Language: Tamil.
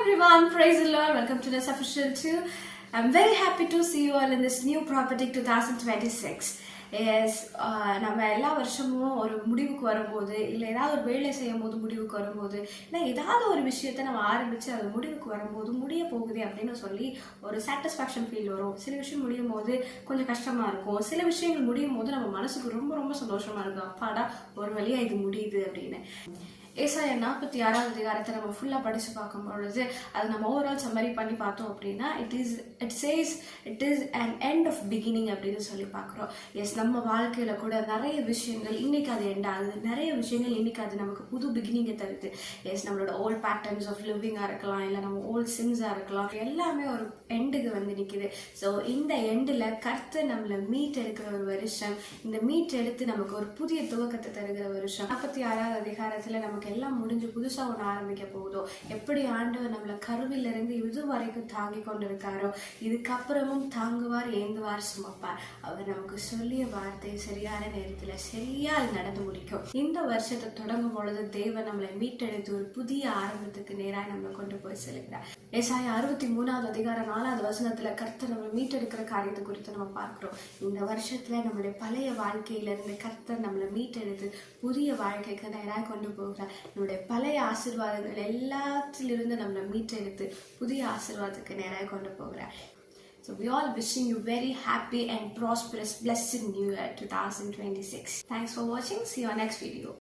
everyone, praise the Lord. Welcome to this official too. I'm very happy to see you all in this new Prophetic 2026. S நம்ம எல்லா வருஷமும் ஒரு முடிவுக்கு வரும்போது இல்லை ஏதாவது ஒரு வேலை செய்யும் போது முடிவுக்கு வரும்போது இல்லை ஏதாவது ஒரு விஷயத்த நம்ம ஆரம்பித்து அது முடிவுக்கு வரும்போது முடிய போகுது அப்படின்னு சொல்லி ஒரு சாட்டிஸ்ஃபேக்ஷன் ஃபீல் வரும். சில விஷயம் முடியும் போது கொஞ்சம் கஷ்டமாக இருக்கும். சில விஷயங்கள் முடியும் போது நம்ம மனசுக்கு ரொம்ப ரொம்ப சந்தோஷமாக இருக்கும். அப்பாடா ஒரு வழியாக இது முடியுது அப்படின்னு. ஏசாயா 46 அதிகாரத்தை நம்ம ஃபுல்லாக படித்து பார்க்கும் பொழுது அது நம்ம ஓவரால் சம்மரி பண்ணி பார்த்தோம் அப்படின்னா it says an end of beginning அப்படின்னு சொல்லி பார்க்குறோம். எஸ், நம்ம வாழ்க்கையில் கூட நிறைய விஷயங்கள் இன்னைக்கு அது எண்ட் ஆகுது. நிறைய விஷயங்கள் இன்னைக்கு அது நமக்கு புது பிகினிங்கை தருது. எஸ், நம்மளோட ஓல்ட் பேட்டர்ன்ஸ் ஆஃப் லிவிங்காக இருக்கலாம், இல்லை நம்ம ஓல்ட் சின்ஸாக இருக்கலாம், எல்லாமே ஒரு எண்டுக்கு வந்து நிற்குது. ஸோ இந்த எண்டில் கர்த்தர் நம்மளை மீட் எடுக்கிற ஒரு வருஷம், இந்த மீட் எடுத்து நமக்கு ஒரு புதிய துவக்கத்தை தருகிற வருஷம். 46 அதிகாரத்தில் நமக்கு எல்லாம் முடிஞ்சு புதுசாக ஒன்று ஆரம்பிக்க போகுதோ, எப்படி ஆண்டவர் நம்மளை கருவிலிருந்து இது வரைக்கும் தாங்கி கொண்டு இருக்காரோ இதுக்கப்புறமும் தாங்குவார், ஏந்துவார், சுமப்பார். அவர் நமக்கு சொல்லிய வார்த்தை சரியான நேரத்தில் சரியா அது நடந்து முடிக்கும். இந்த வருஷத்தை தொடங்கும் பொழுது தேவன் நம்மளை மீட்டெடுத்து ஒரு புதிய ஆரம்பத்துக்கு நேராக நம்மளை கொண்டு போய் செல்கிறார். ஏசாயா 63 அதிகாரம் 4வது வசனத்துல கர்த்தர் நம்மளை மீட்டெடுக்கிற காரியத்தை குறித்து நம்ம பார்க்கிறோம். இந்த வருஷத்துல நம்மளுடைய பழைய வாழ்க்கையிலிருந்து கர்த்தர் நம்மளை மீட்டெடுத்து புதிய வாழ்க்கைக்கு நேராக கொண்டு போகிறார். நம்முடைய பழைய ஆசீர்வாதங்கள் எல்லாத்திலிருந்து நம்மளை மீட்டெடுத்து புதிய ஆசீர்வாதத்துக்கு நேராக கொண்டு போகிறார். So we all wishing you very happy and prosperous, blessed New Year 2026. Thanks for watching. See you on next video.